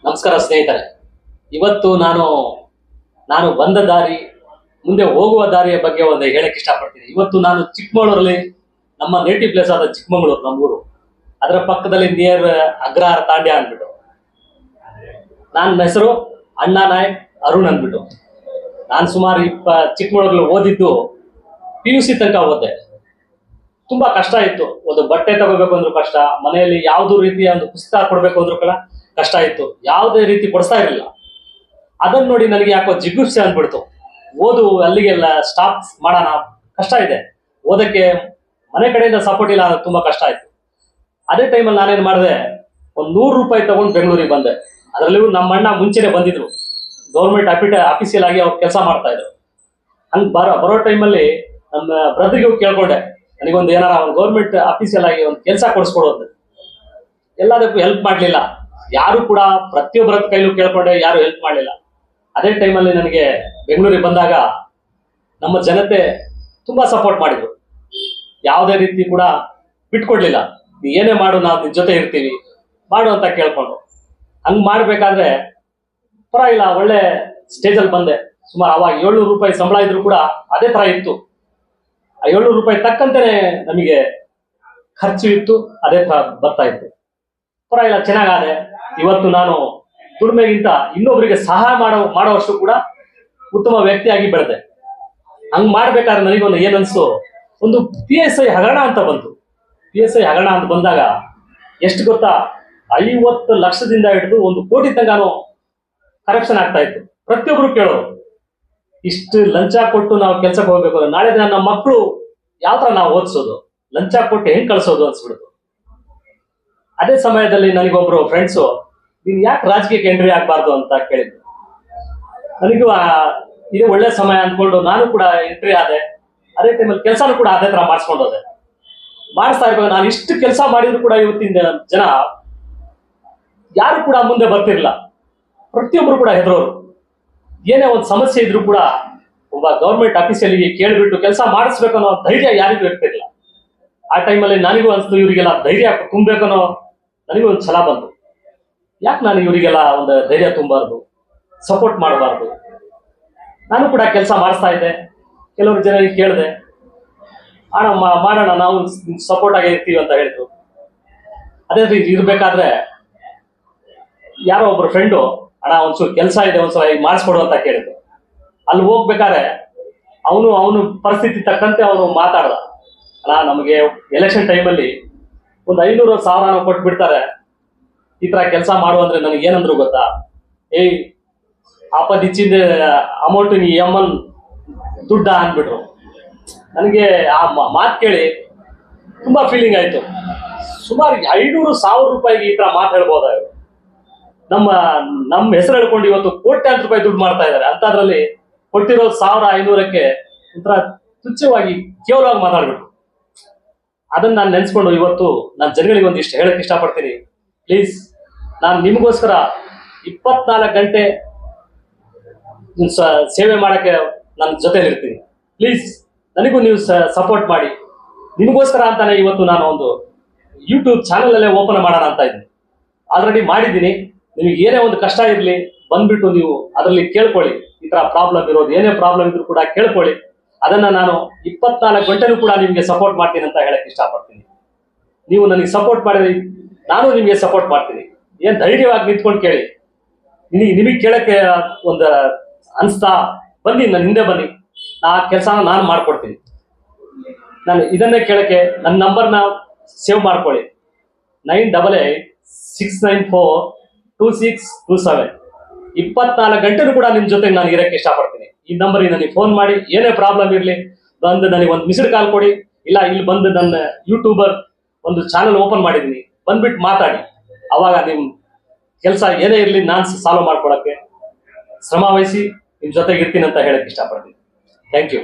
ನಮಸ್ಕಾರ ಸ್ನೇಹಿತರೆ. ಇವತ್ತು ನಾನು ಬಂದ ದಾರಿ, ಮುಂದೆ ಹೋಗುವ ದಾರಿಯ ಬಗ್ಗೆ ಒಂದು ಹೇಳಕ್ಕೆ ಇಷ್ಟಪಡ್ತೀನಿ. ಇವತ್ತು ನಾನು ಚಿಕ್ಕಮಗಳೂರಲ್ಲಿ, ನಮ್ಮ ನೇಟಿವ್ ಪ್ಲೇಸ್ ಆದ ಚಿಕ್ಕಮಗಳೂರು, ನಮ್ಮೂರು, ಅದರ ಪಕ್ಕದಲ್ಲಿ ನಿಯರ್ ಅಗ್ರಹಾರ ತಾಂಡ್ಯ ಅಂದ್ಬಿಟ್ಟು. ನನ್ನ ಹೆಸರು ಅಣ್ಣಾ ನಾಯಕ್ ಅರುಣ್ ಅಂದ್ಬಿಟ್ಟು. ನಾನು ಸುಮಾರು ಚಿಕ್ಕಮಗಳೂರಲ್ಲಿ ಓದಿದ್ದು PUC ತನಕ ಓದಿದೆ. ತುಂಬಾ ಕಷ್ಟ ಇತ್ತು. ಒಂದು ಬಟ್ಟೆ ತಗೋಬೇಕು ಅಂದ್ರೂ ಕಷ್ಟ, ಮನೆಯಲ್ಲಿ ಯಾವ್ದು ರೀತಿಯ ಒಂದು ಪುಸ್ತಕ ಕೊಡ್ಬೇಕು ಅಂದ್ರೂ ಕೂಡ ಕಷ್ಟ ಇತ್ತು. ಯಾವುದೇ ರೀತಿ ಕೊಡಿಸ್ತಾ ಇರಲಿಲ್ಲ. ಅದನ್ನ ನೋಡಿ ನನಗೆ ಯಾಕೋ ಜಿಗುಪ್ಸೆ ಅಂದ್ಬಿಡ್ತು. ಓದು ಅಲ್ಲಿಗೆಲ್ಲ ಸ್ಟಾಪ್ ಮಾಡೋಣ, ಕಷ್ಟ ಇದೆ ಓದಕ್ಕೆ, ಮನೆ ಕಡೆಯಿಂದ ಸಪೋರ್ಟ್ ಇಲ್ಲ, ತುಂಬಾ ಕಷ್ಟ ಆಯ್ತು. ಅದೇ ಟೈಮಲ್ಲಿ ನಾನೇನ್ ಮಾಡಿದೆ, ಒಂದು 100 ರೂಪಾಯಿ ತಗೊಂಡು ಬೆಂಗಳೂರಿಗೆ ಬಂದೆ. ಅದರಲ್ಲಿಯೂ ನಮ್ಮ ಅಣ್ಣ ಮುಂಚೆನೆ ಬಂದಿದ್ರು, ಗೌರ್ಮೆಂಟ್ ಆಫೀಸಿಯಲ್ ಆಗಿ ಅವ್ರು ಕೆಲಸ ಮಾಡ್ತಾ ಇದ್ರು. ಹಂಗೆ ಬರೋ ಟೈಮಲ್ಲಿ ನಮ್ಮ ಬ್ರದರ್ಗೆ ಕೇಳ್ಕೊಂಡೆ, ನನಗೊಂದು ಏನಾರ ಒಂದು ಗೌರ್ಮೆಂಟ್ ಆಫೀಸಿಯಲ್ ಆಗಿ ಒಂದು ಕೆಲಸ ಕೊಡಿಸ್ಕೊಡೋದು. ಎಲ್ಲದಕ್ಕೂ ಹೆಲ್ಪ್ ಮಾಡಲಿಲ್ಲ ಯಾರು ಕೂಡ. ಪ್ರತಿಯೊಬ್ಬರ ಕೈಲೂ ಕೇಳ್ಕೊಂಡೆ, ಯಾರು ಹೆಲ್ಪ್ ಮಾಡಲಿಲ್ಲ. ಅದೇ ಟೈಮಲ್ಲಿ ನನಗೆ ಬೆಂಗಳೂರಿಗೆ ಬಂದಾಗ ನಮ್ಮ ಜನತೆ ತುಂಬಾ ಸಪೋರ್ಟ್ ಮಾಡಿದ್ರು. ಯಾವುದೇ ರೀತಿ ಕೂಡ ಬಿಟ್ಕೊಡ್ಲಿಲ್ಲ. ನೀ ಏನೇ ಮಾಡು, ನಾವು ನಿನ್ ಜೊತೆ ಇರ್ತೀವಿ, ಮಾಡು ಅಂತ ಕೇಳ್ಕೊಂಡು. ಹಂಗ್ ಮಾಡ್ಬೇಕಾದ್ರೆ ಪರವಾಗಿಲ್ಲ, ಒಳ್ಳೆ ಸ್ಟೇಜಲ್ಲಿ ಬಂದೆ. ಸುಮಾರು ಅವಾಗ 700 ರೂಪಾಯಿ ಸಂಬಳ ಇದ್ರು ಕೂಡ ಅದೇ ತರ ಇತ್ತು. ಆ 700 ರೂಪಾಯಿ ತಕ್ಕಂತೆನೆ ನಮಗೆ ಖರ್ಚು ಇತ್ತು, ಅದೇ ತರ ಬರ್ತಾ ಇತ್ತು. ಪರವಾಗಿಲ್ಲ, ಚೆನ್ನಾಗಾದೆ. ಇವತ್ತು ನಾನು ದುಡಿಮೆಗಿಂತ ಇನ್ನೊಬ್ಬರಿಗೆ ಸಹಾಯ ಮಾಡೋವಷ್ಟು ಕೂಡ ಉತ್ತಮ ವ್ಯಕ್ತಿಯಾಗಿ ಬೆಳೆದೆ. ಹಂಗ್ ಮಾಡ್ಬೇಕಾದ್ರೆ ನನಗೊಂದು ಏನನ್ಸು, ಒಂದು PSI ಹಗರಣ ಅಂತ ಬಂತು. PSI ಹಗರಣ ಅಂತ ಬಂದಾಗ ಎಷ್ಟು ಗೊತ್ತಾ, 50 ಲಕ್ಷದಿಂದ ಹಿಡಿದು 1 ಕೋಟಿ ತನಕ ಕರಪ್ಷನ್ ಆಗ್ತಾ ಇತ್ತು. ಪ್ರತಿಯೊಬ್ರು ಕೇಳೋರು, ಇಷ್ಟು ಲಂಚ ಕೊಟ್ಟು ನಾವು ಕೆಲ್ಸಕ್ಕೆ ಹೋಗ್ಬೇಕು, ನಾಳೆ ದಿನ ನಮ್ಮ ಮಕ್ಕಳು ಯಾವ ತರ ನಾವು ಓದಿಸೋದು, ಲಂಚ ಕೊಟ್ಟು ಹೆಂಗ್ ಕಳ್ಸೋದು ಅನ್ಸ್ಬಿಡುದು. ಅದೇ ಸಮಯದಲ್ಲಿ ನನಗೊಬ್ರು ಫ್ರೆಂಡ್ಸು, ನೀನ್ ಯಾಕೆ ರಾಜಕೀಯಕ್ಕೆ ಎಂಟ್ರಿ ಆಗ್ಬಾರ್ದು ಅಂತ ಕೇಳಿದ್ರು. ನನಗೂ ಇದು ಒಳ್ಳೆ ಸಮಯ ಅಂದ್ಕೊಂಡು ನಾನು ಕೂಡ ಎಂಟ್ರಿ ಆದೆ. ಅದೇ ಟೈಮಲ್ಲಿ ಕೆಲಸನೂ ಕೂಡ ಅದೇ ತರ ಮಾಡಿಸ್ಕೊಂಡು ಹೋದೆ. ಮಾಡಿಸ್ತಾ ಇರ್ಬೇಕು. ನಾನು ಇಷ್ಟು ಕೆಲಸ ಮಾಡಿದ್ರು ಕೂಡ ಇವತ್ತಿನ ಜನ ಯಾರು ಕೂಡ ಮುಂದೆ ಬರ್ತಿರ್ಲಿಲ್ಲ. ಪ್ರತಿಯೊಬ್ರು ಕೂಡ ಹೆದರೋರು. ಏನೇ ಒಂದು ಸಮಸ್ಯೆ ಇದ್ರು ಕೂಡ ಒಬ್ಬ ಗೌರ್ಮೆಂಟ್ ಆಫೀಸಲ್ಲಿ ಕೇಳ್ಬಿಟ್ಟು ಕೆಲಸ ಮಾಡಿಸ್ಬೇಕು ಅನ್ನೋ ಧೈರ್ಯ ಯಾರಿಗೂ ಇರ್ತಿರ್ಲಿಲ್ಲ. ಆ ಟೈಮಲ್ಲಿ ನನಗೂ ಅನ್ಸ್ತು, ಇವರಿಗೆಲ್ಲ ಧೈರ್ಯ ತುಂಬಬೇಕನ್ನೋ ನನಗೂ ಒಂದು ಛಲ ಬಂತು. ಯಾಕೆ ನಾನು ಇವರಿಗೆಲ್ಲ ಒಂದು ಧೈರ್ಯ ತುಂಬಾರ್ದು, ಸಪೋರ್ಟ್ ಮಾಡಬಾರ್ದು. ನಾನು ಕೂಡ ಕೆಲಸ ಮಾಡಿಸ್ತಾ ಇದ್ದೆ. ಕೆಲವರು ಜನರಿಗೆ ಕೇಳಿದೆ, ಅಣ್ಣ ಮಾಡೋಣ, ನಾವು ಸಪೋರ್ಟ್ ಆಗಿ ಇರ್ತೀವಿ ಅಂತ ಹೇಳಿದ್ರು. ಅದೇ ರೀತಿ ಇರ್ಬೇಕಾದ್ರೆ ಯಾರೋ ಒಬ್ರು ಫ್ರೆಂಡು, ಅಣ್ಣ ಒಂಚೂರು ಕೆಲಸ ಇದೆ, ಒಂದ್ಸಲ ಈಗ ಮಾಡಿಸ್ಕೊಡು ಅಂತ ಕೇಳಿದ್ರು. ಅಲ್ಲಿ ಹೋಗ್ಬೇಕಾದ್ರೆ ಅವನು ಪರಿಸ್ಥಿತಿ ತಕ್ಕಂತೆ ಅವನು ಮಾತಾಡ್ದ. ಅಣ್ಣ, ನಮಗೆ ಎಲೆಕ್ಷನ್ ಟೈಮಲ್ಲಿ ಒಂದು 500,000 ಕೊಟ್ಬಿಡ್ತಾರೆ, ಈ ತರ ಕೆಲಸ ಮಾಡು ಅಂದ್ರೆ ನನಗೆ ಏನಂದ್ರು ಗೊತ್ತಾ, ಆಪದಿಚ್ಚಿಂದ ಅಮೌಂಟ್ ನೀ ಎಮ್ಮನ್ ದುಡ್ಡ ಅಂದ್ಬಿಟ್ರು. ನನಗೆ ಆ ಮಾತು ಕೇಳಿ ತುಂಬಾ ಫೀಲಿಂಗ್ ಆಯ್ತು. ಸುಮಾರು 500,000 ರೂಪಾಯಿಗೆ ಈ ತರ ಮಾತು ಹೇಳ್ಬೋದ? ನಮ್ಮ ಹೆಸರು ಹೇಳ್ಕೊಂಡು ಇವತ್ತು ಕೋಟ್ಯಾಂತರ ರೂಪಾಯಿ ದುಡ್ಡು ಮಾಡ್ತಾ ಇದ್ದಾರೆ. ಅಂತದ್ರಲ್ಲಿ ಕೊಟ್ಟಿರೋ 1,500ಕ್ಕೆ ಒಂಥರ ತುಚ್ಛವಾಗಿ ಕೇವಲವಾಗಿ ಮಾತಾಡ್ಬಿಟ್ರು. ಅದನ್ನ ನಾನು ನೆನ್ಸ್ಕೊಂಡು ಇವತ್ತು ನಾನು ಜನಗಳಿಗೆ ಒಂದಿಷ್ಟು ಹೇಳಕ್ ಇಷ್ಟಪಡ್ತೀನಿ. ಪ್ಲೀಸ್, ನಾನು ನಿಮಗೋಸ್ಕರ 24 ಗಂಟೆ ಸೇವೆ ಮಾಡಕ್ಕೆ ನನ್ನ ಜೊತೆಲಿ ಇರ್ತೀನಿ. ಪ್ಲೀಸ್, ನನಗೂ ನೀವು ಸಪೋರ್ಟ್ ಮಾಡಿ. ನಿಮಗೋಸ್ಕರ ಅಂತಾನೆ ಇವತ್ತು ನಾನು ಒಂದು ಯೂಟ್ಯೂಬ್ ಚಾನಲ್ ಅಲ್ಲೇ ಓಪನ್ ಮಾಡೋಣ ಅಂತ ಇದ್ದೀನಿ. ಆಲ್ರೆಡಿ ಮಾಡಿದ್ದೀನಿ. ನಿಮಗೆ ಏನೇ ಒಂದು ಕಷ್ಟ ಇರಲಿ, ಬಂದ್ಬಿಟ್ಟು ನೀವು ಅದರಲ್ಲಿ ಕೇಳ್ಕೊಳ್ಳಿ. ಈ ತರ ಪ್ರಾಬ್ಲಮ್ ಇರೋದು, ಏನೇ ಪ್ರಾಬ್ಲಮ್ ಇದ್ರು ಕೂಡ ಕೇಳ್ಕೊಳ್ಳಿ. ಅದನ್ನ ನಾನು 24 ಗಂಟೆನೂ ಕೂಡ ನಿಮಗೆ ಸಪೋರ್ಟ್ ಮಾಡ್ತೀನಿ ಅಂತ ಹೇಳಕ್ ಇಷ್ಟಪಡ್ತೀನಿ. ನೀವು ನನಗೆ ಸಪೋರ್ಟ್ ಮಾಡಿದ್ರೆ ನಾನು ನಿಮಗೆ ಸಪೋರ್ಟ್ ಮಾಡ್ತೀನಿ. ಏನ್ ಧೈರ್ಯವಾಗಿ ನಿಂತ್ಕೊಂಡು ಕೇಳಿ. ನಿಮಗೆ ಕೇಳಕ್ಕೆ ಒಂದು ಅನ್ಸ್ತಾ, ಬನ್ನಿ, ನನ್ನ ಹಿಂದೆ ಬನ್ನಿ, ಆ ಕೆಲಸನ ನಾನು ಮಾಡ್ಕೊಡ್ತೀನಿ. ನಾನು ಇದನ್ನೇ ಕೇಳಕ್ಕೆ ನನ್ನ ನಂಬರ್ನ ಸೇವ್ ಮಾಡ್ಕೊಳ್ಳಿ, 9886942627. 24 ಗಂಟೆನೂ ಕೂಡ ನಿಮ್ ಜೊತೆಗೆ ನಾನು ಇರಕ್ಕೆ ಇಷ್ಟಪಡ್ತೀನಿ. ಈ ನಂಬರಿಗೆ ನನಗೆ ಫೋನ್ ಮಾಡಿ, ಏನೇ ಪ್ರಾಬ್ಲಮ್ ಇರಲಿ ಬಂದು ನನಗೆ ಒಂದು ಮಿಸ್ಡ್ ಕಾಲ್ ಕೊಡಿ. ಇಲ್ಲ, ಇಲ್ಲಿ ಬಂದು ನನ್ನ ಯೂಟ್ಯೂಬರ್ ಒಂದು ಚಾನಲ್ ಓಪನ್ ಮಾಡಿದ್ದೀನಿ, ಬಂದ್ಬಿಟ್ಟು ಮಾತಾಡಿ. ಅವಾಗ ನಿಮ್ ಕೆಲಸ ಏನೇ ಇರಲಿ ನಾನು ಸಾಲ್ವ್ ಮಾಡ್ಕೊಡಕ್ಕೆ ಶ್ರಮ ವಹಿಸಿ ನಿಮ್ ಜೊತೆಗೆ ಇರ್ತೀನಿ ಅಂತ ಹೇಳಕ್ ಇಷ್ಟಪಡ್ತೀನಿ. Thank you.